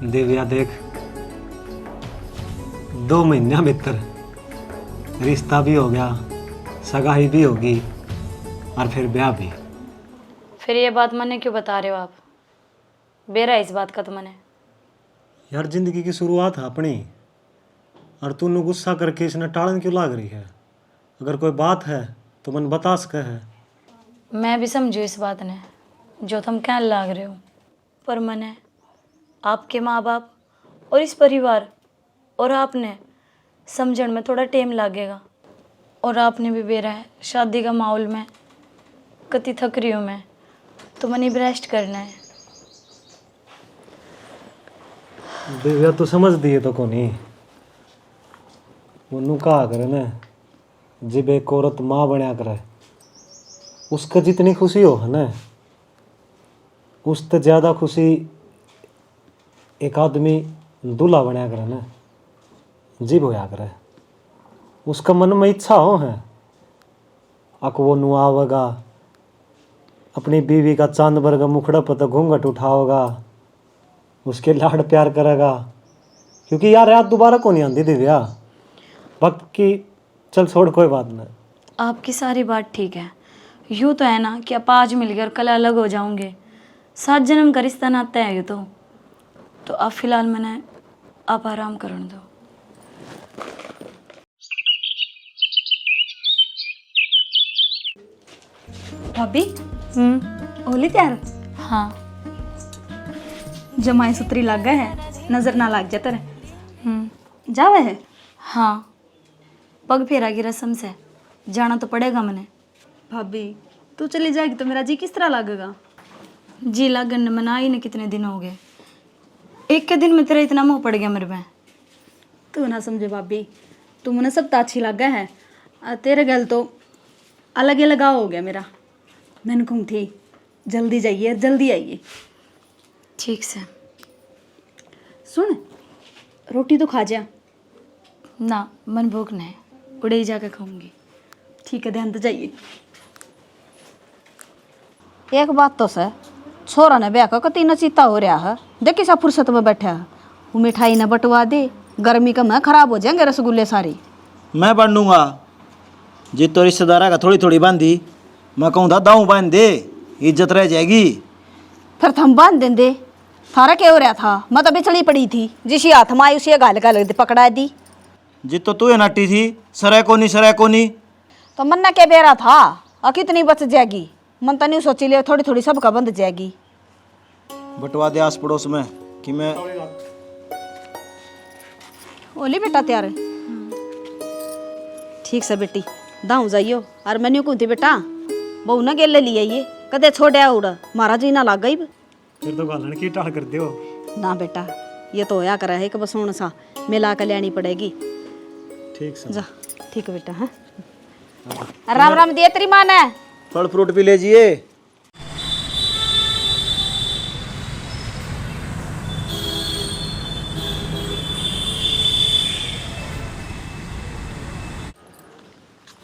दिव्या देख, 2 महीने भीतर रिश्ता भी हो गया, सगाई भी होगी और फिर ब्याह भी। फिर ये बात मने क्यों बता रहे हो आप? बेरा इस बात का तो मने। यार जिंदगी की शुरुआत है अपनी, और तूने गुस्सा करके इसने टालन क्यों लाग रही है? अगर कोई बात है तो मन बता सके है। मैं भी समझू इस बात ने जो तुम कहने लाग रहे हो, पर मने आपके माँ बाप और इस परिवार और आपने समझण में थोड़ा टाइम लगेगा। और आपने भी बेरा है शादी का माहौल में कति थक रही हूँ मैं, तो मनी रेस्ट करना है। दिव्या तू समझ दिए तो कोनी, वो कहा करे ना, जब एक औरत माँ बनया करे उसका जितनी खुशी हो है ना, उससे ज़्यादा खुशी एक आदमी दूल्हा बनया करे ना, जीव होया करे। उसका मन में इच्छा हो है अक वो नुआवेगा, अपनी बीवी का चांद भर का मुखड़ा पर तो घूंघट उठाओगा, उसके लाड प्यार करेगा। क्योंकि यार रात दोबारा को नहीं आती दिव्या, वक्त की चल छोड़ कोई बात नहीं। आपकी सारी बात ठीक है, यूँ तो है ना कि आप आज मिल गए और कल अलग हो जाओगे, 7 जन्म का रिश्ता नाता है ये तो आप फिलहाल मैंने आप आराम करने दो। भाभी होली तैयार? हाँ। जमाई सुतरी लग गए है, नजर ना लग जा तेरे। जावे है? हाँ, पग फेरा की रस्म से जाना तो पड़ेगा मैंने। भाभी तू चली जाएगी तो मेरा जी किस तरह लगेगा? जी लागन ने मना ही ने कितने दिन हो गए, एक के दिन में तेरा इतना मोह पड़ गया मेरे में। तू ना समझे भाभी, तू मुझे सब अच्छी लग गए है, तेरे गल तो अलग ही लगाव हो गया मेरा। मैंने कहूँ थी जल्दी जाइए जल्दी आइए। ठीक से। सुन रोटी तो खा जा। ना मन भूख नहीं, उड़े ही जाकर खाऊंगी। ठीक है ध्यान तो जाइए। एक बात तो सर, छोरा ने ब्याह का कति नचीता हो रहा है, देखी सा फुर्सत में बैठा है। वो मिठाई न बटवा दे, गर्मी का मैं खराब हो जाएंगे रसगुल्ले सारे। मैं बांध दूंगा, जी तो रिश्तेदारा का थोड़ी थोड़ी बांधी, मैं कहूँ दाऊ बांध दे, इज्जत रह जाएगी। फिर थम बांध देंगे, थारा क्या हो रहा था? मैं तो बिछड़ी पड़ी थी, जिसी हाथ में आई उसी गाल गाल पकड़ा दी। जी तो तू नट्टी थी, सरै कोनी तो मन ना क्या बेरा था, और कितनी बच जाएगी? मन तो नहीं सोची ले, थोड़ी थोड़ी सबका बंद जाएगी। बटवा दे आस पड़ोस में कि मैं ओली बेटा तैयार है? ठीक से बेटी दाऊ जाइयो। और मैंने कहती बेटा बहू ना गेले लिए ये कदे छोड़या उड़, महाराज जी ना लाग गई। फिर तो गालन की टाल कर दियो ना बेटा, ये तो होया करा है कि बस होना सा मिला कर लेनी पड़ेगी। ठीक से जा ठीक है बेटा। हाँ राम राम दिए तेरी माँ ने। फल फ्रूट भी लीजिए।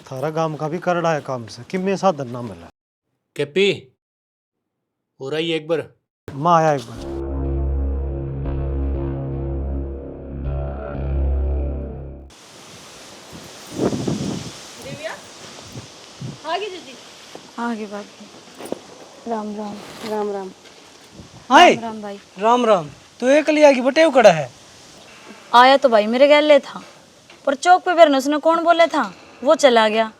थारा गांव का भी कर रहा है काम से, कि में साधन ना मिला। कैपी हो रही है एक बार? माँ आया एक बार। आगे भाभी। राम राम। राम राम। हाय राम भाई। राम राम। तू एक लिया की बटेव कड़ा है? आया तो भाई मेरे गैले था, पर चौक पे फिर उसने कौन बोले था वो चला गया,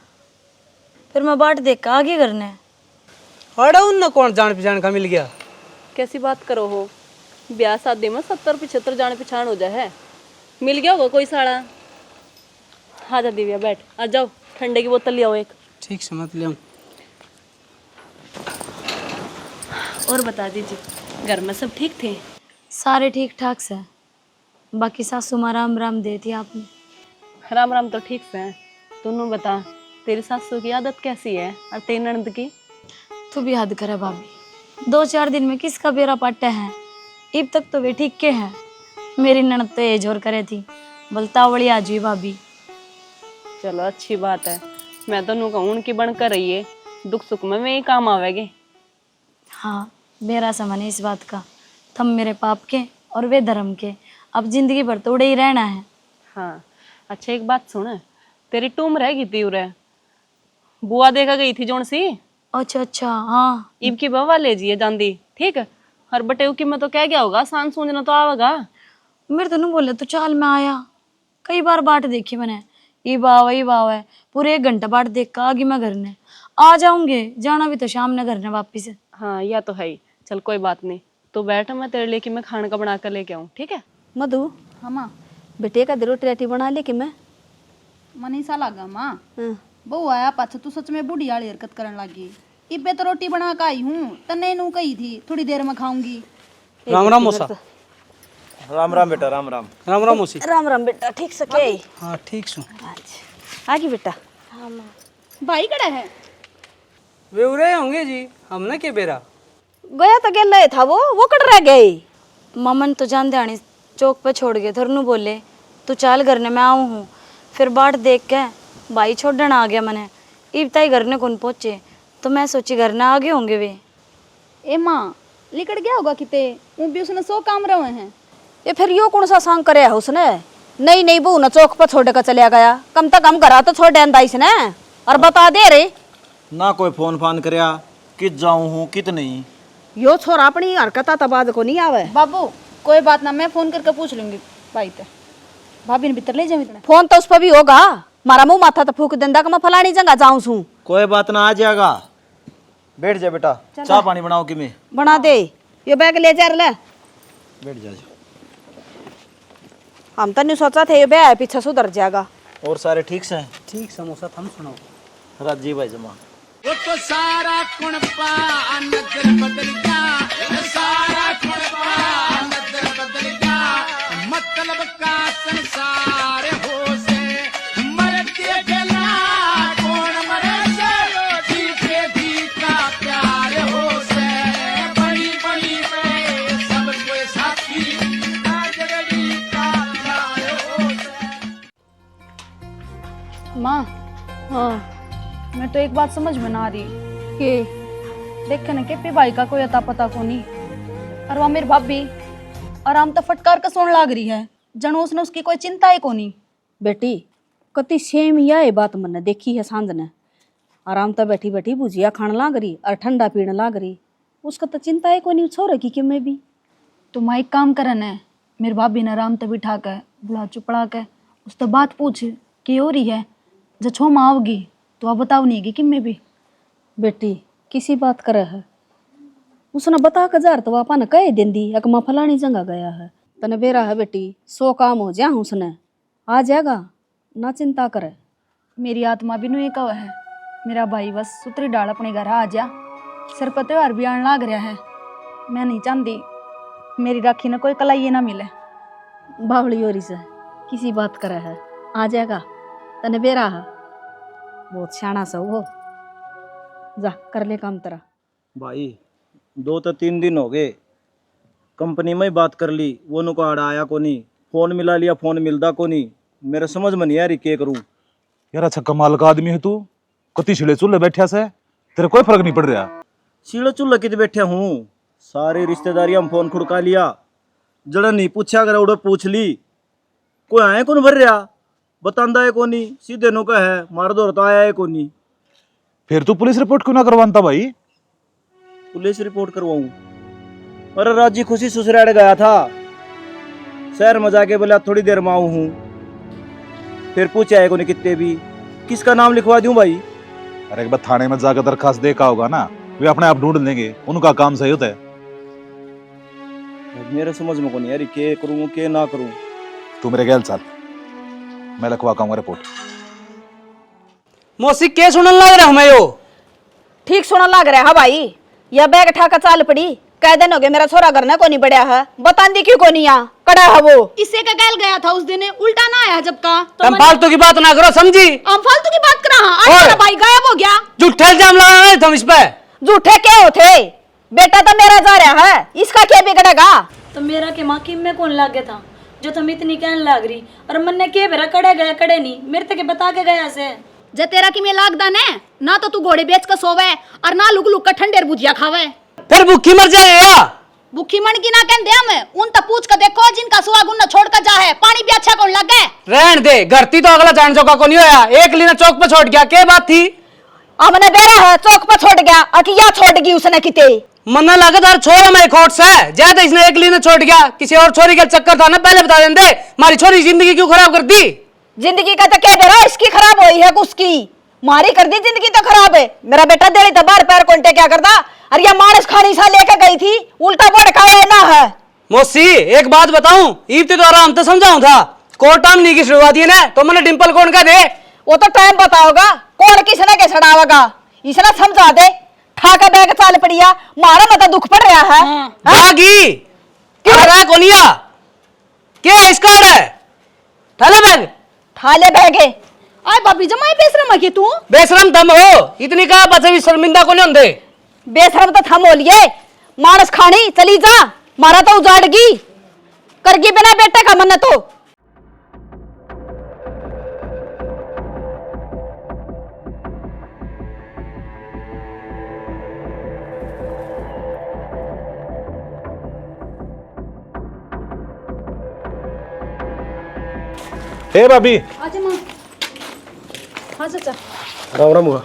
फिर मैं बाट देख कर आगे करने। अड़ा उन कौन जान पहचान का मिल गया? कैसी बात करो हो, ब्याह शादी में 70-75 जान पहचान हो जाए है, मिल गया होगा कोई साड़ा। हाँ जा दिव्या बैठ, आ जाओ ठंडे की बोतल ले आओ एक। ठीक से मत ले। और बता दीजिए घर में सब ठीक थे? सारे ठीक ठाक से, बाकी सासू माँ राम राम देती आपने। राम राम तो ठीक से है। दोनों बता तेरी सासू की आदत कैसी है और तेरी ननद की? तू भी हद करे भाभी, 2-4 दिन में किसका बेरा पाटा है, अब तक तो वे ठीक के हैं। मेरी ननद तो एज और करे थी, बलतावड़ी आज हुई भाभी। चलो अच्छी बात है, मैं दोनों कहूँ उनकी बनकर रही है, दुख सुख में मैं ही काम आवेगी। हाँ मेरा समझ है इस बात का, तुम मेरे पाप के और वे धर्म के। अब जिंदगी भर तो उड़े ही रहना है। हाँ अच्छा एक बात सुन, तेरी टूम रह गई थी उरे, बुआ देखा गई थी जोन सी, अच्छा अच्छा हाँ। इब की बवा ले जिए जांदी, ठीक है। और बटे की मैं तो कह गया होगा, सांस सूंझना तो आवेगा। मेरे तो नहीं बोले तो चाल में आया। कई बार बाट देखी मैंने, ये बाव है। पूरे 1 घंटा बाट देख कर आगे मैं घर ने आ जाऊंगे। जाना भी तो शाम ने घर ने वापिस। हाँ या तो है ही। चल कोई बात नहीं, तो बैठ, मैं तेरे लिए कि मैं खाने का बना कर लेके आऊँ, ठीक है। मधु हाँ माँ। बेटे का रोटी राटी बना ले कि मैं मन सा लागा माँ। बहू आया पाछा तू सच में बूढ़ी वाली हरकत करने लगी। इबे तो रोटी बना के आई हूँ, तन्ने नू कही थी थोड़ी देर में खाऊंगी। राम राम मौसा। राम राम बेटा, राम राम। राम राम मौसी। राम राम बेटा, ठीक सके? हाँ ठीक सु। आगे बेटा। भाई कड़ा है? वे उरे होंगे जी, हमने के बेरा गया तो गेल था वो कट रह गए। ममन तो जान दयानी चौक पे छोड़ गए। धरनू बोले तू चाल घर ने मैं आऊँ हूँ। फिर बाट देख के भाई छोड़न आ गया मने। इब ताई घर ने कौन पहुँचे तो मैं सोची घर ने आगे होंगे वे। ए माँ लिकड़ गया होगा किते, वो भी उसने 100 काम रहे हैं। ये फिर यो कौन सा सांग करे है उसने? नहीं बहू न चौक पर छोड़ कर चलिया गया। कम तक कम करा तो छोड़ देंदा इसने। और बता दे रे ना कोई फोन फान करया कित जाऊं हूँ कित नहीं। यो छोरा अपनी हरकत तबाद को नहीं आवे। बाबू कोई बात ना, मैं फोन करके पूछ लूंगी भाई ते। भाभी ने भीतर ले जाऊँ इतना। फोन तो उस पर भी होगा। मारा मुंह माथा तो फूक देंदा कि मैं फलानी जगह जाऊं छू। कोई बात ना, आ जाएगा। बैठ जा बेटा, चाय पानी बनाओ कि मैं बना दे। ये बैग ले जा ले। बैठ जा। हम तो नहीं सोचा थे ये बैग पीछे सुधर जाएगा। और सारे ठीक से? ठीक समोसा थम सुनाओ। राजीव भाई जमा। माँ हाँ मैं तो एक बात समझ में ना आ रही के देखे ना के भाई का कोई अता पता को नहीं। और वह मेरी भाभी आराम तो फटकार का सोन लाग रही है, जनो उसने उसकी कोई चिंता ही को नहीं। बेटी कति सेम यह बात मैंने देखी है सांझ ने। आराम तो बैठी बैठी भुजिया खान लाग रही और ठंडा पीने लाग रही। उसका तो चिंता है कोई नहीं छोड़ की कि मैं भी। तो माँ एक काम करन है, मेरी भाभी ने आराम तो बिठा के बुला चुपड़ा के उस तो बात पूछ की हो रही है। जब छो माँ आओगी तो आप बताओ नहीं कि मैं भी। बेटी किसी बात करे है उसने बता के जार तो आपा ने कह देंदी एक माँ फलानी जगह गया है। तने बेरा है बेटी 100 काम हो जा उसने आ जाएगा, ना चिंता करे। मेरी आत्मा भी नहीं कह है, मेरा भाई बस सुतरी डाल अपने घर आ जा। सिर पर त्योहार भी आने लाग रहा है, मैं नहीं चाहती मेरी राखी ने कोई कलाई ना मिले। बावली ओरी से किसी बात करे है आ जाएगा। तने बेरा है बहुत सियाना सा वो। जा कर ले काम तेरा। भाई 2 तो 3 दिन हो गए कंपनी में ही बात कर ली, वो नु कार्ड आया को नहीं, फोन मिला लिया फोन मिलता को नहीं। मेरे समझ में नहीं आ रही के करूं। यार अच्छा कमाल का आदमी है तू। कति छिड़े चूल्हे बैठा से तेरे कोई फर्क नहीं पड़ रहा। सीढ़ो चूल्हा कित बैठे हूँ, सारे रिश्तेदारी हम फोन खुड़का लिया। जड़ा नहीं पूछा अगर उड़ो पूछ ली, कोई आए कौन भर रहा बतांदा है कोनी, सीधे नो का है मार दो तो आया है कोनी। फिर तू पुलिस रिपोर्ट क्यों ना करवाता भाई? पुलिस रिपोर्ट करवाऊं? अरे राजी खुशी ससुराल गया था, शहर में जाके बोला थोड़ी देर में आऊं हूँ। फिर पूछा है कोनी कितने भी, किसका नाम लिखवा दूं भाई? अरे एक बार थाने में जाकर दरखास्त देखा होगा ना, वे अपने आप ढूंढ लेंगे, उनका काम सही होता है। मेरे समझ में कोनी यार के करूं के ना करूं। तू मेरे गैल चल, मैं लिखवा के आऊंगा रिपोर्ट। मौसी के सुनन लग रहा हूँ मैं यो? ठीक सुना लग रहा है भाई। यह बैग उठा कर चाल पड़ी। कह दिन हो गए मेरा छोरा घर ने को नहीं बढ़िया है, बता दी क्यों को नहीं आ कड़ा है वो। इससे का गैल गया था उस दिन, उल्टा ना आया जब का। तो तुम फालतू की बात ना करो समझी। हम फालतू की बात कर रहा हूं। मेरा भाई गायब हो गया। झूठे इल्जाम लगा रहे तुम इस पे। झूठे क्या होते? बेटा तो मेरा जा रहा है, इसका क्या बिगड़ेगा? तो मेरा के माँ की में कौन लाग गया था जो तुम इतनी कहने लाग रही। और मन ने के बेरा कड़े गया कड़े नहीं, मेरे तक बता के गया से। जे तेरा की में लागदा ने ना तो तू घोड़े बेच कर सोवे और ना लुक लुक का ठंडेर भुजिया खावे। फिर भूखी मर जाएगा। भूखी मन की ना कहते हम, उन तो पूछ कर देख अच्छा कौन लग गए? रहन दे, घरती तो अगला जान जोगा को नहीं होया, एक लीना चौक पे छोड़ गया, क्या बात थी? हमने बेरा है चौक पर छोड़ गया, अकिया छोड़ गई उसने किते। मन्ना लगातार छोरा मेरे खोट से ज्यादा इसने एक लीना छोड़ गया, किसी और छोरी का चक्कर था ना, पहले बता देंगे। मारी छोरी जिंदगी क्यों खराब कर दी? जिंदगी का तो कह दे रहा, इसकी खराब हुई है उसकी, मारी कर दी जिंदगी तो खराब है। मेरा बेटा देली तो बार पैर कोंटे क्या करता, अरे ये मानस खानी सा लेके गई थी, उल्टा भड़का लेना है। मौसी एक बात बताऊं, ईब तो आराम तो समझाऊं था, कोर्टा में नहीं की शुरुआत है ना, तो मैंने डिंपल कौन का दे? वो तो टाइम बताओगा कौन किसने के छड़ावेगा, इसने समझा दे। ठाका बैग चाल पड़िया, मारा मत दुख पड़ रहा है। बागी क्या रहा कोनिया, क्या इसका है? ठाले बैग, ठाले बैगे आय भाभी जमाई बेशरम है कि तू? बेशरम तुम हो, इतनी कहा बस अभी शर्मिंदा को नहीं होंगे। बेशरम तो थम होलिए, मानस खानी चली जा, मारा तो उजाड़गी करगी बिना बेटे का मन तो। हे भाभी, आजा मां, हाँ चाचा। राम राम हुआ।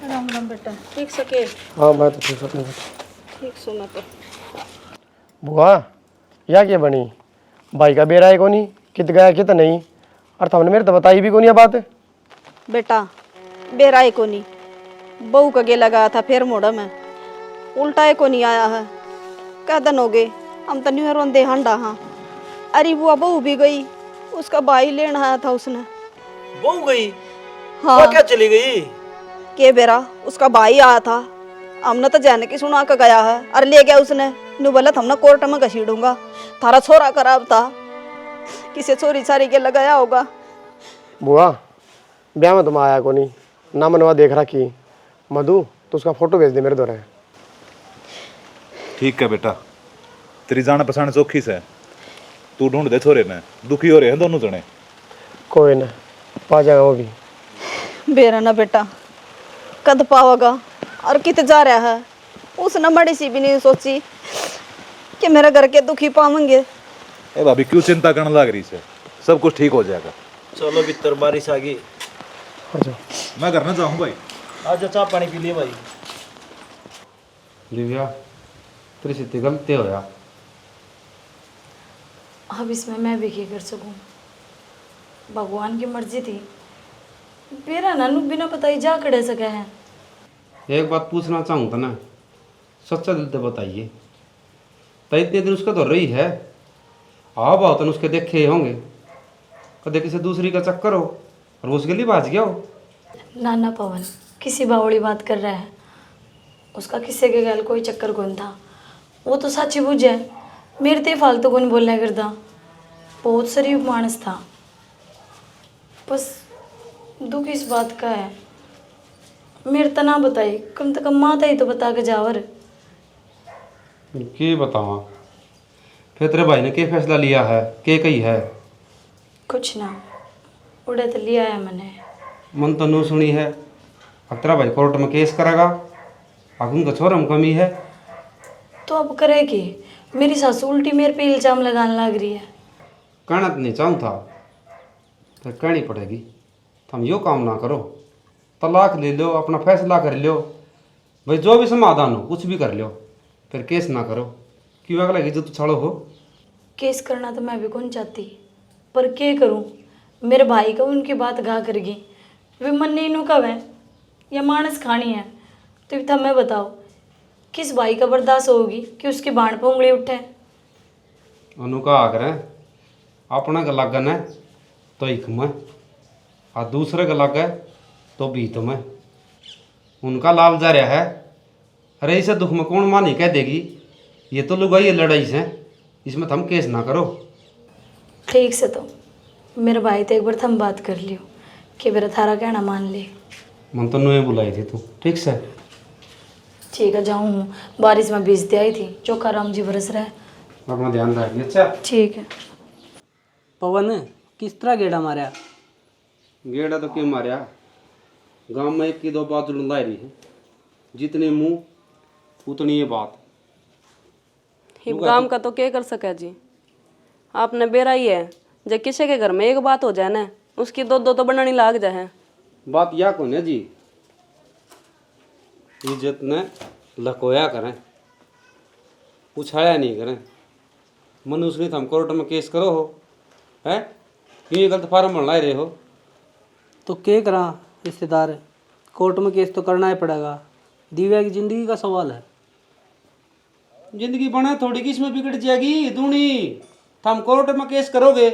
राम राम बेटा, ठीक सके? हाँ मैं तो ठीक हूँ। ठीक सुना तो। बुआ या क्या बनी, भाई का बेरा है कोनी, कित गया कित नहीं, और तुमने मेरे तो बताई भी कोनी बात। बेटा बेराए को नहीं, बहू का गे लगाया था फिर मोड़ा में, उल्टा को नहीं आया है। क्या दिन हो गए, हम तो न्यू रोंदे हांडा। हाँ अरे बुआ बहू भी गई, उसका भाई लेना आया था उसने। बहू गई? हाँ वो क्या चली गई? के बेरा उसका भाई आया था, हमने तो जाने की सुना के गया है, अरे ले गया उसने। नु बोला हमने कोर्ट में घसीडूंगा, थारा छोरा खराब था, किसी चोरी चारी के लगाया होगा। बुआ ब्याह में तुम आया कोनी, ना मनवा देख रखी। मधु तो उसका फोटो भेज दे मेरे द्वारा। ठीक है बेटा, तेरी जान पहचान चौखी से, तू ढूंढ दे छोरे ने, दुखी हो रहे हैं दोनों जने। कोई ना पा जाएगा वो भी। बेरा ना बेटा कद पाओगा, और कित जा रहा है, उसने बड़ी सी भी नहीं सोची कि मेरे घर के दुखी पावेंगे। ए भाभी क्यों चिंता करने लग रही है, सब कुछ ठीक हो जाएगा। चलो भीतर बारिश आ गई, मैं घर ना जाऊँ भाई। आज चाह पानी पी लिए भाई। दिव्या तेरी से गलती होया, अब इसमें मैं भी क्या कर सकूं, भगवान की मर्जी थी, मेरा नानू बिना बताई जा खड़े सके हैं। एक बात पूछना चाहूँ था ना, सच्चा दिल से बताइए, तो इतने दिन उसका तो रही है, हाँ बहुत उसके देखे होंगे, कदे किसी दूसरी का चक्कर हो और वो उसके लिए बाज गया हो। नाना पवन किसी बावड़ी बात कर रहा है, उसका किसी के गैल कोई चक्कर कौन था, वो तो सच ही बुझे, मेरे ते फालतू कौन बोलना करता, बहुत शरीफ मानस था। बस दुख इस बात का है, मेरे तो ना बताई, कम से कम माता ही तो बता के जावर। के बतावा फिर तेरे भाई ने क्या फैसला लिया है, के कही है? कुछ ना, उड़े तो लिया है मैंने। मन तो नू सुनी है, अब तेरा भाई कोर्ट में केस करेगा, अब उनका छोरा में कमी है। तो अब करेगी, मेरी सासू उल्टी मेरे पे इल्जाम लगाने लग रही है। कहना तो नहीं चाहूँ था, तो कहनी पड़ेगी। तुम यो काम ना करो, तलाक ले लो, अपना फैसला कर लो, भाई जो भी समाधान हो कुछ भी कर लो, फिर केस ना करो, क्यों अगला की इज्जत छाड़ो हो। केस करना तो मैं भी कौन चाहती, पर क्या करूं, मेरे भाई का उनकी बात गा कर गई, वे मन नहीं नू कब है या मानस खानी है, तो तब मैं बताओ किस भाई का बर्दाश्त होगी कि उसकी बाण पे उंगली उठे। उनका आग्रह अपना का लगन है तो एक में, और दूसरे का लग है तो बीत में, उनका लाल जा रहा है। अरे इसे दुख में कौन मानी कह देगी, ये तो लुगाई है लड़ाई से, इसमें थम केस ना करो। ठीक से तो मेरे भाई तो एक बार थम बात कर लियो कि मेरा थारा कहना मान ले। मन तो नुए बुलाई थी तू, ठीक से? ठीक है जाऊँ हूँ, बारिश में भीजती आई थी, चौका राम जी बरस रहा है। अपना ध्यान रखिए। अच्छा ठीक है। पवन किस तरह गेड़ा मारा? गेड़ा तो क्यों मारिया, गांव में एक की दो बात जुड़ाई रही है, जितने मुंह उतनी ये बात। हिप गाम का तो क्या कर सका जी, आपने बेरा ही है, जब किसी के घर में एक बात हो जाए ना, उसकी दो दो तो बनानी लाग जाए। बात या कौन है जी, इज्जत ने लकोया करें, उछाया नहीं करें। मनुष्य नहीं, हम कोर्ट में केस करो हो है, क्यों ये गलत फार्म बना रहे हो? तो क्या करा रिश्तेदार, कोर्ट में केस तो करना ही पड़ेगा, दिव्या की जिंदगी का सवाल है। जिंदगी बना थोड़ी कि इसमें बिगड़ जाएगी दूनी, तो हम कोर्ट में केस करोगे,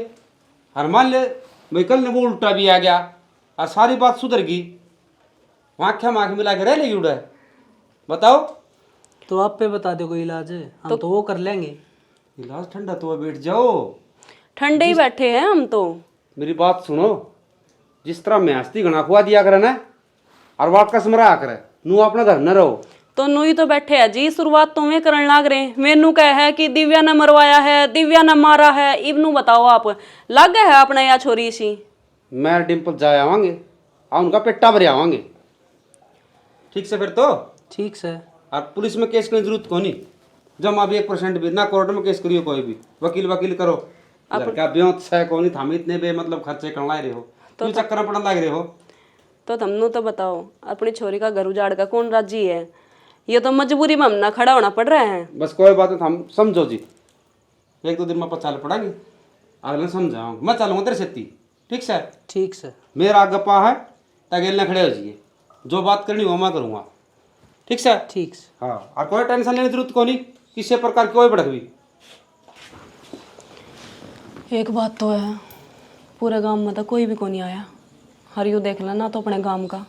हर मान ले भाई कल ने वो उल्टा भी आ गया और सारी बात सुधर गई, आँखें आँख मिला के रह लेगी उड़ा, बताओ। तो आप पे बता दो कोई इलाज है, हम तो वो कर लेंगे। इलाज ठंडा तो बैठ जाओ, ठंडे ही बैठे हैं हम तो। मेरी बात सुनो, जिस तरह मैं हस्ती घना खुआ दिया करे ना और वापस मरा करे, नू अपना घर न रहो। तो नू ही तो बैठे है जी, शुरुआत तो मैं करने लाग रहे। मैनू कह है कि दिव्या ने मरवाया है, दिव्या ने मारा है, इवनू बताओ आप लग है अपना या छोरी सी। मैं डिम्पल जाए आवांगे और उनका पेट्टा भरे आवांगे, ठीक से फिर तो ठीक से। और पुलिस में केस करने की जरूरत कोनी, जमा भी 1% भी ना, कोर्ट में केस करियो कोई भी, वकील वकील करो। घर का ब्योत से कोनी, हम इतने बे मतलब खर्चे करना रहे हो, तो चक्कर में पड़न लग रहे हो। तो तुमनु तो बताओ, अपनी छोरी का घर उजाड़ का कौन राजी है? ये तो मजबूरी में हम ना खड़ा होना पड़ रहा है। बस कोई बात नहीं, हम समझो जी, 1-2 दिन में अपन चाल पड़ेंगे, अगले समझाओ, मैं चलूँगा तेरे सेती, ठीक से? ठीक से। मेरा गप्पा है तगेल न खड़े हो जाइए, जो बात करनी वो मैं करूँगा, ठीक से? ठीक से। हाँ, और कोई टेंशन लेने की जरूरत को नहीं, किसी प्रकार की कोई भड़क भी। एक बात तो है, पूरे गांव में तो कोई भी को नहीं आया, हर यू देख लेना तो अपने गांव का,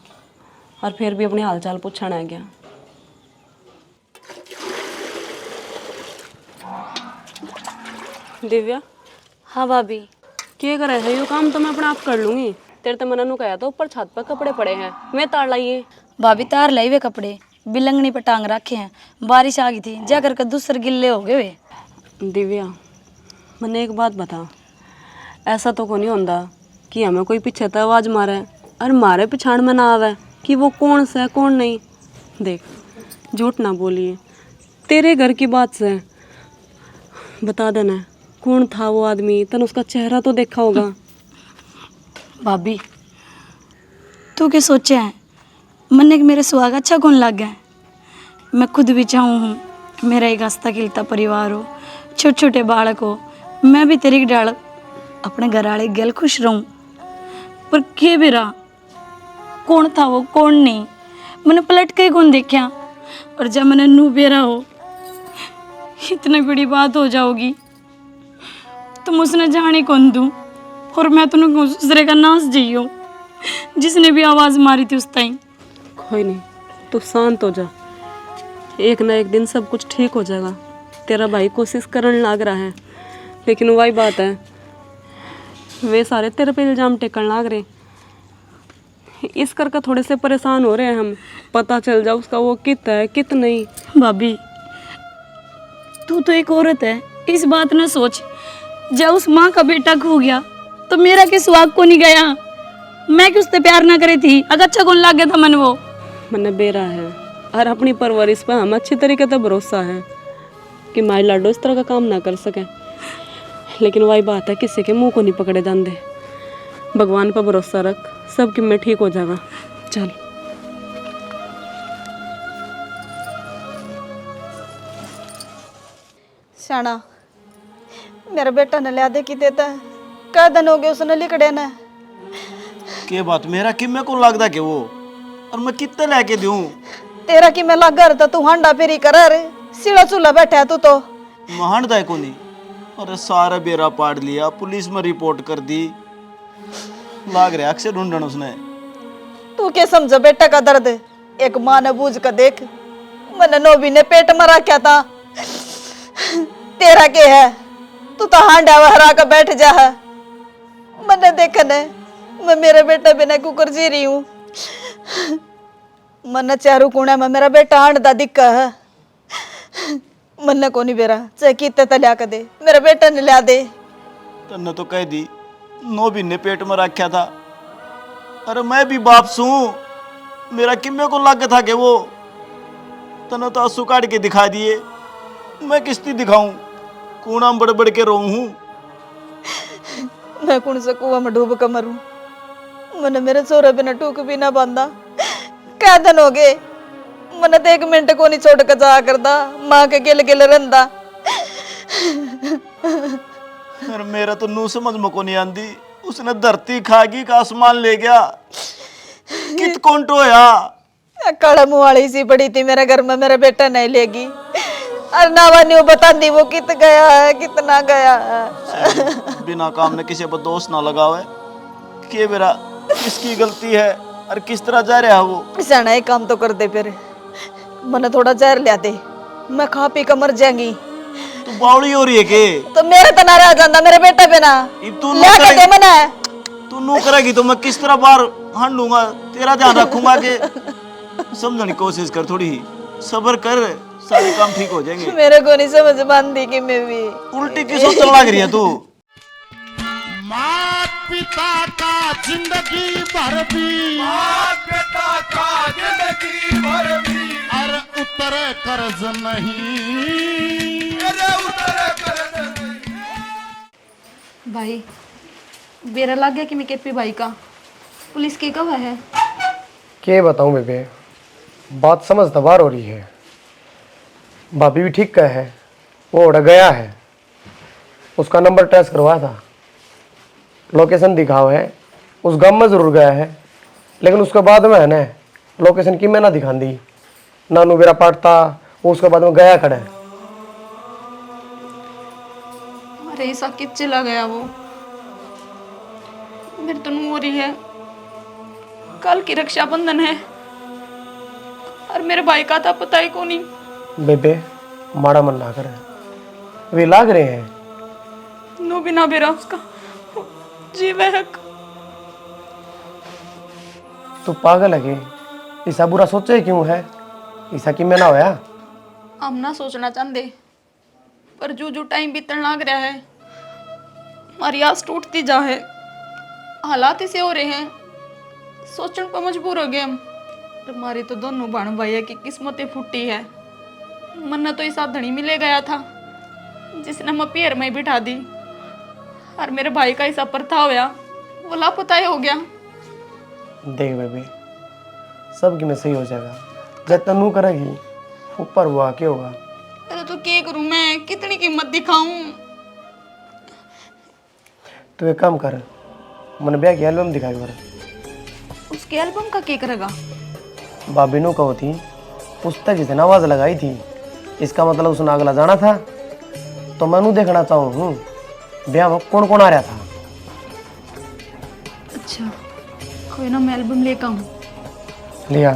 और फिर भी अपने हालचाल पूछना है गया। दिव्या। हाँ भाभी। क्या करे है यू काम तो मैं अपने आप कर लूंगी, तेरे तो मना नु कहा तो ऊपर छत पर कपड़े पड़े हैं, मैं तार लाइए। भाभी तार लाई हुए कपड़े बिलंगनी पर टांग रखे हैं, बारिश आ गई थी, जा करके दूसरे गिल्ले हो गए वे। दिव्या मैंने एक बात बता, ऐसा तो को नहीं होता कि हमें कोई पीछे तो आवाज़ मारे और मारे पिछाड़ में ना आवे कि वो कौन सा है कौन नहीं। देख झूठ ना बोलिए, तेरे घर की बात से बता देना कौन था वो आदमी, तन उसका चेहरा तो देखा होगा। भाभी तू क्या सोचे है, मन के मेरे सुहाग अच्छा कौन लग गया है? मैं खुद भी चाहूँ हूँ कि मेरा एक हंसता खिलता परिवार हो, छोटे छोटे बालक हो, मैं भी तेरी डाल अपने घर वाले गल खुश रहूँ। पर के भी रहा, कौन था वो कौन नहीं, मैंने पलट के कौन देखा, और जब मैंने नू बेरा हो इतनी बड़ी बात हो जाओगी तुम उसने जाने कौन दूँ, और मैं तुमने दूसरे का नाश जियो जिसने भी आवाज़ मारी थी उस टाइम। कोई नहीं, तू शांत हो जा, एक ना एक दिन सब कुछ ठीक हो जाएगा। तेरा भाई कोशिश करने लग रहा है, लेकिन वही बात है, वे सारे तेरे पे इल्ज़ाम टेकन लग रहे, इस करके थोड़े से परेशान हो रहे हैं हम, पता चल जाए उसका वो कित है कित नहीं। भाभी तू तो एक औरत है, इस बात न सोच, जब उस माँ का बेटा खो गया तो मेरा किस सुहाग को नहीं गया, मैं कि उससे प्यार ना करे थी, अगर अच्छा कौन लग गया था मन वो। मैंने बेरा है और अपनी परवरिश पर हम अच्छी तरीके से भरोसा है कि माई लाडो इस तरह का काम ना कर सके, लेकिन वही बात है किसी के मुंह को नहीं पकड़े जाते। भगवान पर भरोसा रख, सब कि मैं ठीक हो जाएगा। चल शाना मेरा बेटा ने लिया दे की देता है, कई दिन हो गए उसने लिखड़े ने। के बात मेरा कि मैं को लगदा के वो, और मैं कितने लेके दूं? तेरा कि मैं लग घर तो तू हांडा फेरी कर रे, सीढ़ा चूल्हा बैठा है तू तो। महान दाय को नहीं, अरे सारा बेरा पाड़ लिया, पुलिस में रिपोर्ट कर दी, लाग रहा अक्सर ढूंढन उसने। तू क्या समझो बेटा का दर्द, एक माँ ने बूझ कर देख, मैंने नोबी ने पेट में रखा था, तेरा के है, तू तो हांडा हरा कर बैठ जा है। मैंने देखा ने, मैं मेरे बेटे बिना कुकर जी रही हूँ, मन चारू कोने में मेरा बेटा हांडदा दिक्का है, मन को नहीं बेरा, चाहे कितने तो लिया कर दे, मेरे बेटे ने लिया दे। तन्ने तो कह दी, नोबी ने पेट में रखा था, अरे मैं भी बाप सूं, मेरा किम्मे को लग था कि वो, तने तो आंसू काट के दिखा दिए, मैं किस्ती दिखाऊं, कूड़ा बड़ बड़ के रो हूं। मैं कौन से कुआं में डूब कर मरूं। मैंने मेरे सोरे बिना टूक भी ना बांधा। क्या दिन हो गए, मैंने तो 1 मिनट को नहीं छोड़ कर जा करदा, माँ के गिल गिल रंदा। और मेरा तो नू समझ में को नहीं आंदी, उसने धरती खागी का आसमान ले गया। कित कौन टोया काला मुंह वाली सी पड़ी थी मेरे घर में, मेरा बेटा नहीं लेगी। और नावानी वो बता दी वो कित गया है कितना गया है। बिना काम में किसी पर दोष ना लगावे कि मेरा किसकी गलती है और किस तरह जा रहा है वो। सना एक काम तो कर दे फिर, मैंने थोड़ा जहर लिया दे, मैं खा पी कर मर जाएंगी। तू बावड़ी हो रही है के? तो मेरे तो ना रह जाता मेरे बेटे पे ना। तू नू करेगी तो मैं किस तरह बाहर हांडूंगा, तेरा ध्यान रखूंगा के समझने की कोशिश कर, थोड़ी ही सब्र कर, सारे काम ठीक हो जाएंगे। मेरे को नहीं समझ पाती कि मैं भी उल्टी की सोच लग रही है तू। माँ पिता का जिंदगी भर भी, माँ पिता का जिंदगी भर भी, अरे उतर कर्ज नहीं, अरे उतर कर्ज नहीं। भाई बेरा लग गया कि मैं केपी भाई का पुलिस की गवाह है। के बताऊं बेबे, बात समझ तो बार हो रही है। भाभी भी ठीक कहा है, वो उड़ गया है, उसका नंबर ट्रेस करवाया था, लोकेशन दिखाओ है, उस गांव में ज़रूर गया है, लेकिन उसके बाद में है ना लोकेशन की मैं ना दिखा दी, नानू मेरा पार्ट था वो उसके बाद में गया खड़ा है। अरे ऐसा कित चला गया वो, मेरी तो नूह हो रही है, कल की रक्षाबंधन है और मेरे भाई का था पता ही को नहीं। बेबे माड़ा मन ना करे, वे लाग रहे हैं। नो बिना बेरा उसका जीव है। तू पागल है के? ऐसा बुरा सोचे क्यों है? ऐसा कि मैं ना होया। हम ना सोचना चाहते, पर जो जो टाइम बीतने लग रहा है हमारी आस टूटती जा है, हालात ऐसे हो रहे हैं, सोचने पर मजबूर हो गए हम। हमारी तो दोनों बहन भाई की किस्मतें फूटी है। मन्ना तो ऐसा धनी मिले गया था जिसने मैं पैर में बिठा दी, और मेरे भाई का ऐसा प्रथा होया वो लापता ही हो गया। देख बेबी सब की में सही हो जाएगा, जब तनु करेगी ऊपर वो आके होगा। अरे तो क्या करूं मैं, कितनी कीमत दिखाऊं? तू एक काम कर, मैंने ब्याह की एल्बम दिखाई बार। उसके एल्बम का क्या करेगा? भाभी नु कहो थी पुस्तक जितने आवाज लगाई थी, इसका मतलब उसने अगला जाना था, तो मैं नू देखना चाहूँ हूँ ब्याह में कौन कौन आ रहा था। अच्छा कोई ना, मैं एल्बम लेकर आऊं। लिया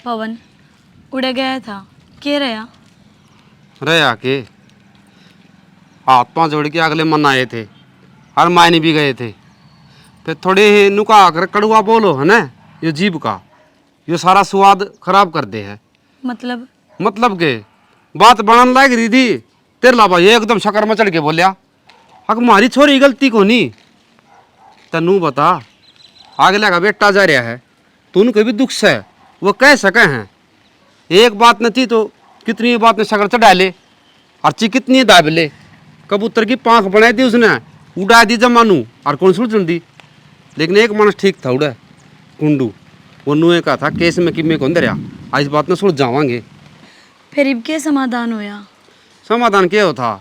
पवन उड़ गया था, क्या रहा? रहा के हाथ पांव जोड़ के अगले मन आए थे और मायने भी गए थे, फिर थोड़े नुका कर कड़ुआ बोलो है ना, ये जीभ का ये सारा स्वाद खराब कर दे है। मतलब के बात बनन लग रही थी, तेरे ला भाई एकदम शक्कर में चढ़ के बोलिया, अग मारी छोरी गलती को नहीं, तनु बता अगले का बेटा जा रहा है, तो उनको भी दुख से वो कह सके हैं। एक बात न थी तो कितनी बात ने शक्कर चढ़ा ले, अर्ची कितनी दाब ले, कबूतर की पांख बनाई दी उसने, उड़ा दी जमानू और कौन सुन दी। लेकिन एक मानस ठीक था उड़ा कुंडू, वो नुए का था केस में कि मैं कौन दरिया, आज बात न सुन जावांगे। फिर इब के समाधान होया? समाधान क्या होता,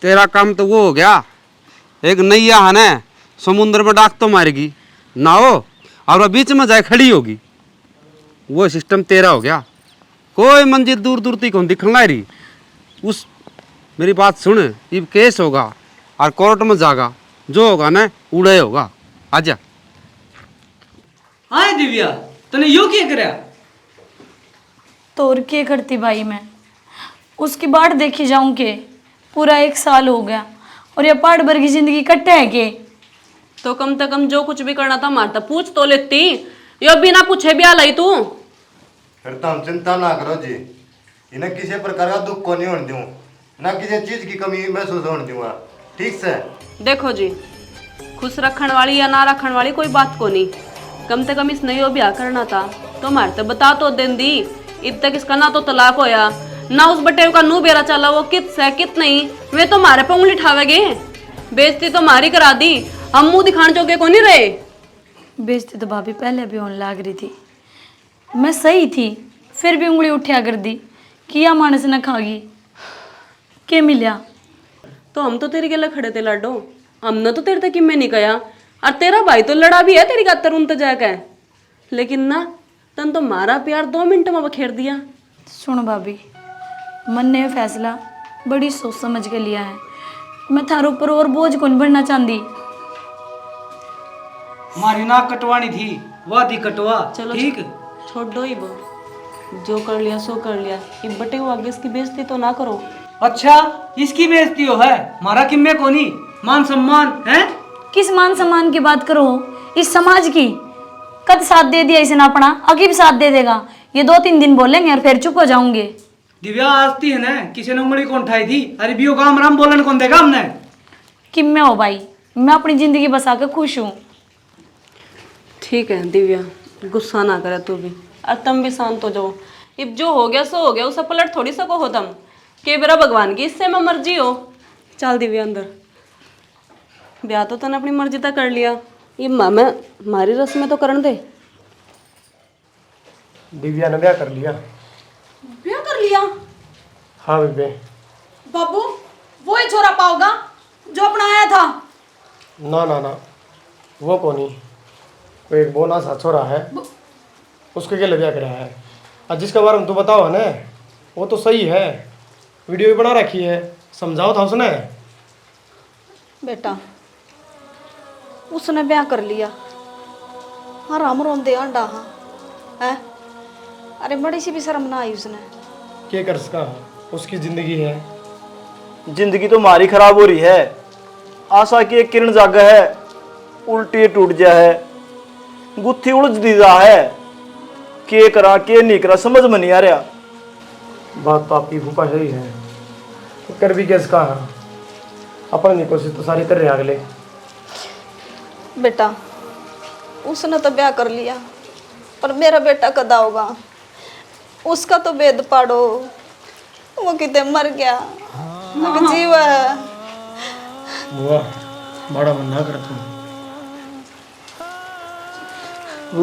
तेरा काम तो वो हो गया, एक नैया है ना समुद्र में डाक तो मारेगी ना हो और वो बीच में जाए खड़ी होगी, वो सिस्टम तेरा हो गया। कोई मंजिल दूर दूर तक कौन दिखना रही। उस मेरी बात सुन, इब केस होगा और कोर्ट में जागा, जो होगा ना उड़े होगा। आजा। हाँ दिव्या तूने यो क्या करा? तो और क्या करती भाई, मैं उसकी बाट देखी जाऊं के पूरा 1 साल हो गया और ये पाड़ भर की जिंदगी कट्टे है के। तो कम से कम जो कुछ भी करना था मारता पूछ तो लेती, यो बिना पूछे भी आ लाई तू। फिर तो हम चिंता ना करो जी, इन्हें किसी प्रकार का दुख को नहीं होने दूँ, ना किसी चीज की कमी महसूस होने दूंगा, ठीक से? देखो जी, खुश रखने वाली या ना रखने वाली कोई बात को नहीं, कम से कम इसने यो ब्याह करना था तो मारते बता तो दिन दी। अब तक इसका ना तो तलाक होया ना उस बटे का नू बेरा चला वो कित से कित नहीं, वे तो मारे पे उंगली ठावेगे। बेइज्जती तो मारी करा दी, हम मुंह दिखाने जोगे को नहीं रहे। बेइज्जती तो भाभी पहले भी होने लग रही थी, मैं सही थी फिर भी उंगली उठा कर दी, किया मानस न खागी के मिला। तो हम तो तेरी गला खड़े थे लाडो, हमने तो तेरे तक मैं नहीं कहा, और तेरा भाई तो लड़ा भी है तेरी खातर उन तो जाकर, लेकिन ना तन तो मारा प्यार 2 मिनट में बखेर दिया। सुनो भाभी, मन ने फैसला बड़ी सोच समझ के लिया है, मैं थारों पर और बोझ कौन बनना चाहती। हमारी नाक कटवानी थी, वादी कटवा। चलो ठीक, छोड़ दो ही वो, जो कर लिया सो कर लिया, ये बटे हुआ आगे इसकी बेइज्जती तो ना करो। अच्छा इसकी बेइज्जती हो है, हमारा किम्मे कोनी मान सम्मान है। किस मान सम्मान की बात करो, इस समाज की। कद साथ दे दिया इसने अपना, अभी भी साथ दे देगा। ये 2-3 दिन बोलेंगे और फिर चुप हो जाऊंगे। दिव्या आस्ती है ना, किसी ने उंगली कौन उठाई थी, अरे बियो काम राम बोलने कौन देगा हमने। किम में हो भाई, मैं अपनी जिंदगी बसा के खुश हूँ। ठीक है दिव्या, गुस्सा ना करे तू भी, और तुम भी शांत हो जाओ। अब जो हो गया सो हो गया, उसे पलट थोड़ी सको हो तुम, के मेरा भगवान की इससे मैं मर्जी हो। चल दिव्या अंदर, ब्याह तो तूने अपनी मर्जी तक कर लिया, ये मैं हमारी रस्में तो करन दे। दिव्या ने ब्याह कर लिया। ब्याह कर लिया? हाँ बेबे। बाबू वो ही छोरा पाओगा जो अपना आया था? ना ना ना, वो कौन ही, वो एक बोना सा छोरा है, उसके के लिए ब्याह कराया है। और जिसके बारे में तू बताओ ना, वो तो सही है, वीडियो भी बना रखी है, समझाओ था उसने। बेटा उसने ब्याह कर लिया, हराम रोंदे अंडा हाँ है। अरे बड़ी सी भी शर्म ना आई उसने। क्या कर सका, उसकी जिंदगी है। जिंदगी तो हमारी खराब हो रही है, आशा की एक किरण जागा है, उल्टी टूट जा है, गुत्थी उलझ दी जा है, के करा के नहीं करा समझ में नहीं आ रहा। बात तो आपकी फूफा सही है, तो कर भी कैसे कहा, अपन कोशिश तो सारी कर रहे अगले। बेटा उसने तो ब्याह कर लिया, और मेरा बेटा कदा होगा, उसका तो वेद पाड़ो, वो कितने मर गया, जीवा है। बुआ बड़ा मन ना कर तुम।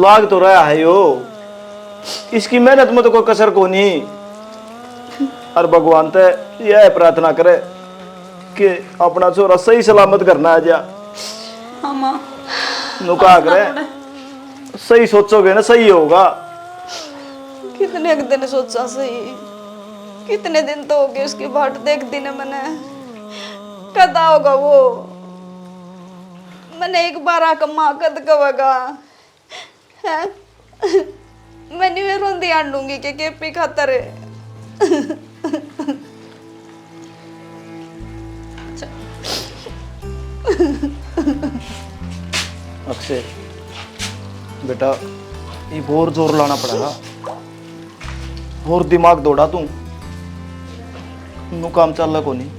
लाग तो रहा है यो, इसकी मेहनत में तो कोई कसर को नहीं। और भगवान ते यह प्रार्थना करे कि अपना छोरा सही सलामत करना है। जा नुका करे, सही सोचोगे ना सही होगा। कितने दिन सोचा सही, कितने दिन तो हो गए उसकी बाट देख दी ना मैंने, कदा होगा वो। मैंने एक बार आकर माँ कद कवेगा है, मैंने वे रोंदी आन लूंगी के केपी खातर। अक्षय बेटा, ये और जोर लाना पड़ेगा, और दिमाग दौड़ा तू, नु काम चल को नहीं।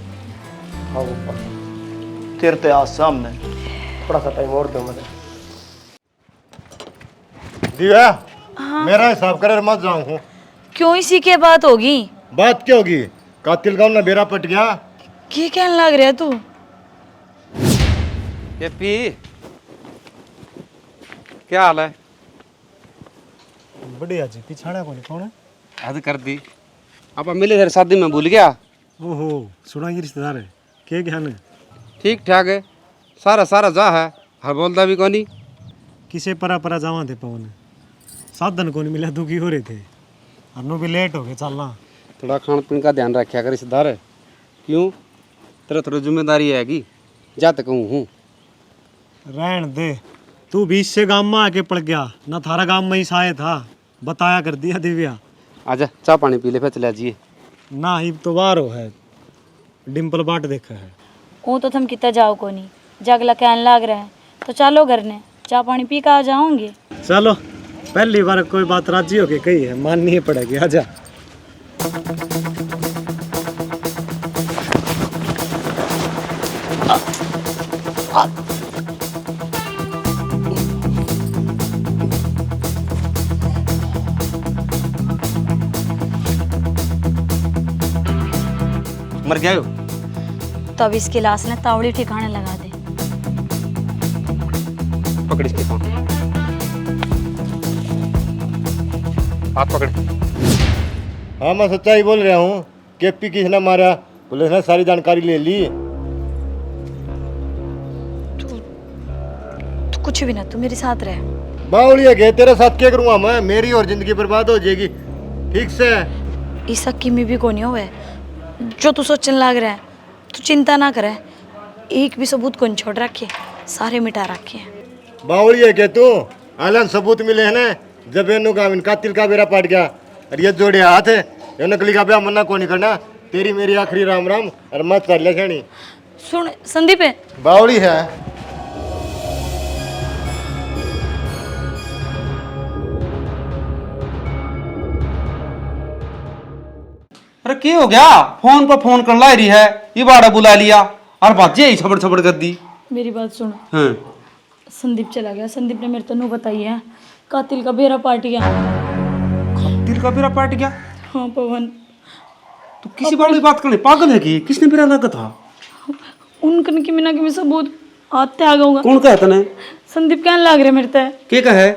हाँ पापा, तेरे ते आज सामने थोड़ा सा टाइम और दो मुझे। दिव्या मेरा हिसाब करे मत जाऊं। क्यों, इसी के बात होगी? बात क्या होगी, कातिल गांव में बेरा पट गया। की कहने लग रहा है तू? ये पी क्या हाल है? बढ़िया जी, पिछाड़ा कौन है? हद कर दी, आप मिले थे शादी में भूल गया। ओहो, सुना की रिश्तेदार है, क्या ज्ञान है? ठीक ठाक है, सारा सारा जा है, हर बोलता भी कौनी। किसे परा परा जावा थे पवन, साधन को नहीं मिला, दुखी हो रहे थे, अनु भी लेट हो गए चलना। थोड़ा खान पीन का ध्यान रखा कर रिश्तेदार, क्यों तेरा थोड़ी जिम्मेदारी हैगी, जा तक हूँ। रहन दे, तू बीच से गांव में आके पड़ गया ना, थारा गांव में ही साये था, बताया कर दिया दिव्या। आजा चाय पानी पी ले फिर चले जाइए। ना ही तो बार हो है, डिम्पल बाट देखा है। वो तो तुम कितना जाओ को नहीं, जगला कहने लग रहा है, तो चलो घर ने चाय पानी पी कर आ जाओगे। चलो, पहली बार कोई बात राजी होके कही है, माननी पड़ेगी, आजा। मर गया हो। तो अब इसकी लाश ने तावड़ी ठिकाने लगा दे। पकड़ इसके पाँव, हाथ पकड़। हाँ मैं सच्चाई बोल रहा हूँ। केपी किसने मारा, पुलिस ने सारी जानकारी ले ली। तू कुछ भी ना, तू मेरे साथ रह। बावली है, तेरे साथ क्या करूँगा मैं? मेरी और जिंदगी बर्बाद हो जाएगी। ठीक से इस हकी में भी कोनी हुआ जो तू सोचने लग रहा है। तू चिंता ना करे, एक भी सबूत को नहीं छोड़ रखे, सारे मिटा रखे हैं। बावली है क्या तू? आलन सबूत मिले हैं ना, जब इनका कातिल का बेरा पाट गया और ये जोड़े हाथ है, ये नकली का ब्याह मना को नहीं करना। तेरी मेरी आखिरी राम राम और मत कर ले खेणी। सुन संदीप है, बावली है। अरे क्या हो गया? फोन पर फोन कर ला रही है, ये बाड़ा बुला लिया और बाजे ही छबड़ छबड़ कर दी। मेरी बात सुन। हाँ। संदीप चला गया, संदीप ने मेरे तनु बताई है कातिल का बेरा पाट गया। कातिल का बेरा पाट गया? हाँ पवन। तो किसी बात की बात करने पागल है कि किसने बेरा लगा था? उनकन की मिना के सबूत आते आ गऊंगा। कौन कहता ने? संदीप कहने लग रहे मेरे ते। के कहे?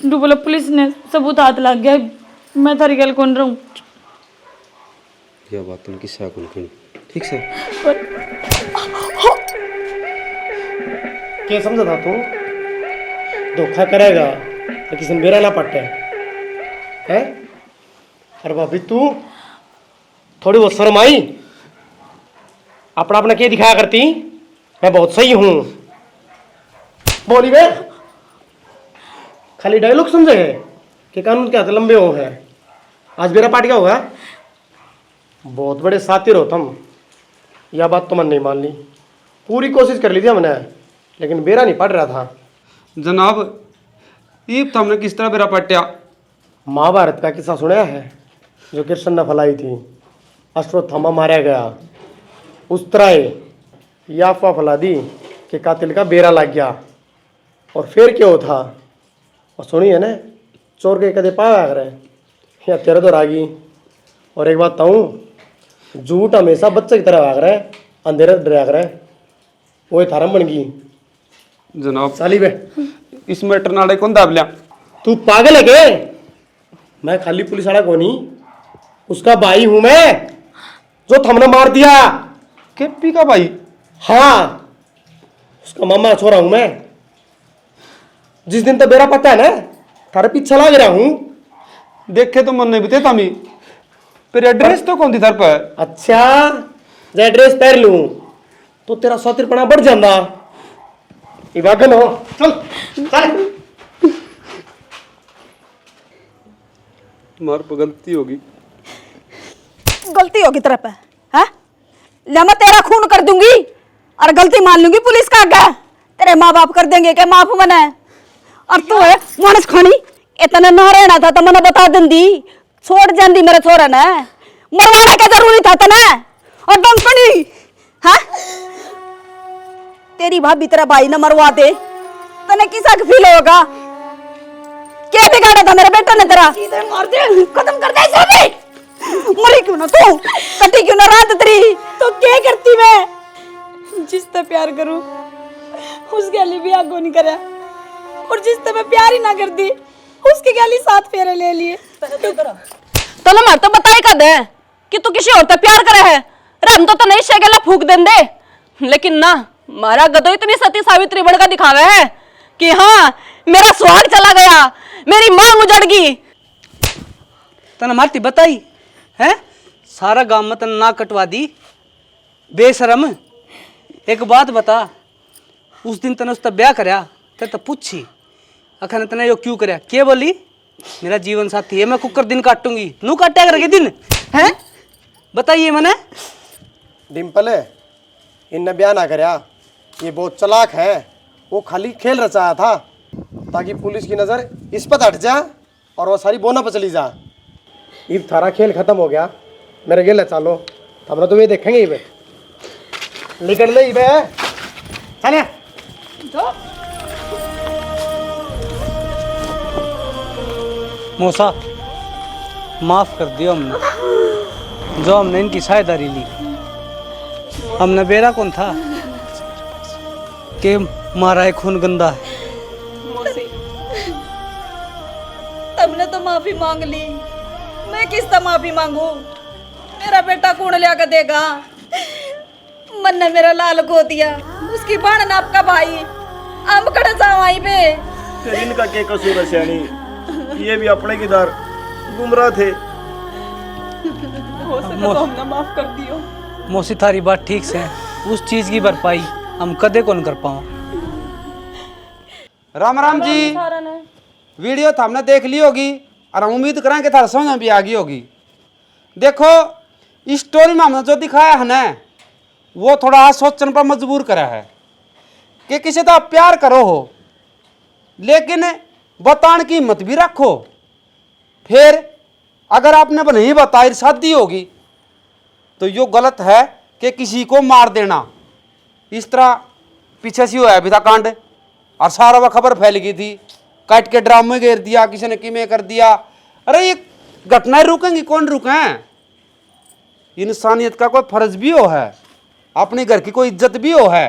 बोला पुलिस ने सबूत हाथ लग गया, मैं थारी गल कौन रहूं। यह बात तुम किससे कौन कौन? ठीक से क्या समझा था तू? धोखा करेगा तो किसी मेरा ना पट्टे है? अरे भाभी तू थोड़ी बहुत शर्म आई? अपना अपना क्या दिखाया करती? मैं बहुत सही हूँ बोली बे। खाली डायलॉग समझे कि कानून के हाथ लंबे हो हैं। आज मेरा पार्टी क्या होगा? बहुत बड़े साथी हो तुम। यह बात तो मन नहीं मान ली। पूरी कोशिश कर ली थी हमने, लेकिन बेरा नहीं पड़ रहा था। जनाब ये तो हमने किस तरह बेरा पट्या? महाभारत का किस्सा सुना है जो कृष्ण ने फैलाई थी। अश्वत्थामा मारा गया, उस तरह यह अफवाह फैला दी कि कातिल का बेरा लग गया। और फिर क्या हो था? और सुनिए ना, चोर के कदे पाया करे या तेरे तो रागी। और एक बात बताऊँ, झूठ हमेशा बच्चे की तरह भाग रहा है, अंधेरे डरा कर वो थारम बन गई। जनाब साली बे इस मैटर नाड़े कौन दाब लिया? तू पागल है के? मैं खाली पुलिस वाला को नहीं, उसका भाई हूं मैं जो थमने मार दिया। केपी का भाई? हाँ, उसका मामा छोरा हूं मैं। जिस दिन तो बेरा पता है ना, थारे पीछे लग रहा हूं। देखे तो मन नहीं बते तामी, पर एड्रेस तो कौन थी थार पर? अच्छा, जो एड्रेस पैर लूं तो तेरा सौतिरपना बढ़ जाता। इवागन हो, चल चल। मार पर गलती होगी। गलती होगी तेरे पे है? ले मैं तेरा खून कर दूंगी और गलती मान लूंगी पुलिस का आगे। तेरे माँ बाप कर देंगे क्या माफ मने? और तू है मानस खानी, इतना ना रहना था तो मैंने बता देंदी, छोड़ जाती मेरे छोरा ने। मरवाने का जरूरी था तने। और दमकनी है तेरी भाभी तेरा भाई न मरवा दे, तने किसा का फील होगा? क्या बिगाड़ा था मेरे बेटा ने तेरा? मार दे, खत्म कर दे इसे भी। मरी क्यों ना तू? कटी क्यों ना रात तेरी? तो क्या करती मैं? जिससे प्यार करूं उसके लिए भी आगो नहीं करा, और जिससे मैं प्यार ही ना करती उसके गली 7 फेरे ले लिए। तो ना मर तो बताई कर दे कि तू किसी और से प्यार करे है। हम तो नहीं शेगला फूक दें दे, लेकिन ना मारा गदो इतनी सती सावित्री बनकर दिखावे है कि हाँ मेरा सुहाग चला गया, मेरी मांग उजड़ गई। तना मारती बताई है, सारा गांव में तन ना कटवा दी बेशरम। एक बात बता, उस दिन तने उसका ब्याह करया तो पूछी अखन तने यो क्यों करया? के बोली मेरा जीवन साथी है, मैं कुकर दिन काटूंगी। नू काटा कर दिन है? बताइए मैंने। डिम्पल इनने ब्याह ना करया, ये बहुत चालाक है। वो खाली खेल रचाया था ताकि पुलिस की नज़र इस पर हट जा और वो सारी बोना पर चली जा। इब थारा खेल खत्म हो गया, मेरे गेले चलो, हमरा तो ये देखेंगे इबे। निकल ले इबे, चले मौसा माफ कर दियो हमने, जो हमने इनकी साझेदारी ली। हमने बेरा कौन था कि मारा है खून गंदा है। तुमने तो माफी मांग ली, मैं किससे माफी मांगू? मेरा बेटा कौन लिया के देगा? मन ने मेरा लाल खो दिया, उसकी बहन आपका भाई, हम कड़े जाओ वहीं पे। फिर इनका क्या कसूर है सियानी? ये भी अपने की दार गुमराह थे। हो सके तो हमने माफ कर दियो। मौसी थारी बात ठीक से है। उस चीज की भरपाई हम कदे कौन कर पाओ। राम राम जी। वीडियो तो हमने देख ली होगी और हम उम्मीद करें कि थारा समझ में भी आ गई होगी। देखो इस स्टोरी में हमने जो दिखाया है ना, वो थोड़ा सोचने पर मजबूर करा है कि किसी तो आप प्यार करो हो, लेकिन बताने की हिम्मत भी रखो। फिर अगर आपने नहीं बताई शादी होगी तो यो गलत है कि किसी को मार देना। इस तरह पीछे से हुआ अभी था कांड और सारा वह खबर फैल गई थी, काट के ड्राम में घेर दिया, किसी ने किमें कर दिया। अरे ये घटनाएं रुकेंगी? कौन रुके? इंसानियत का कोई फर्ज भी हो है, अपने घर की कोई इज्जत भी हो है।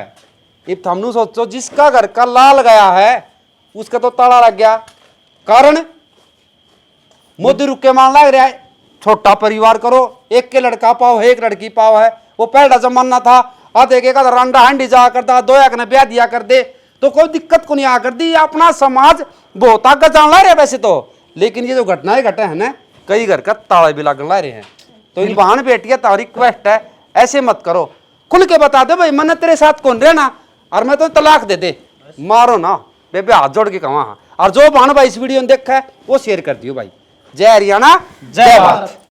अब हमने सोचो जिसका घर का लाल गया है उसका तो ताला लग गया, कारण मोदी रुक के मान लग रहा है। छोटा परिवार करो, एक के लड़का पाओ है, एक लड़की पाओ है। वो पहला जमाना था, आधे के का रंडा हंडी जा करता, दो एक ने ब्याह दिया कर दे तो कोई दिक्कत को नहीं आ कर दी। अपना समाज बहुत आगे जान ला रहे वैसे तो, लेकिन ये जो घटनाएं घटे हैं ना, कई घर का ताला भी लगन ला रहे हैं। तो इन बहन बेटियां तारी रिक्वेस्ट है, ऐसे मत करो, खुल के बता दे भाई मैंने तेरे साथ कौन रहना और मैं तो तलाक दे दे, मारो ना बेबे, हाथ जोड़ के कहा। और जो बहन भाई इस वीडियो में देखा है वो शेयर कर दियो भाई। जय हरियाणा, जय भारत।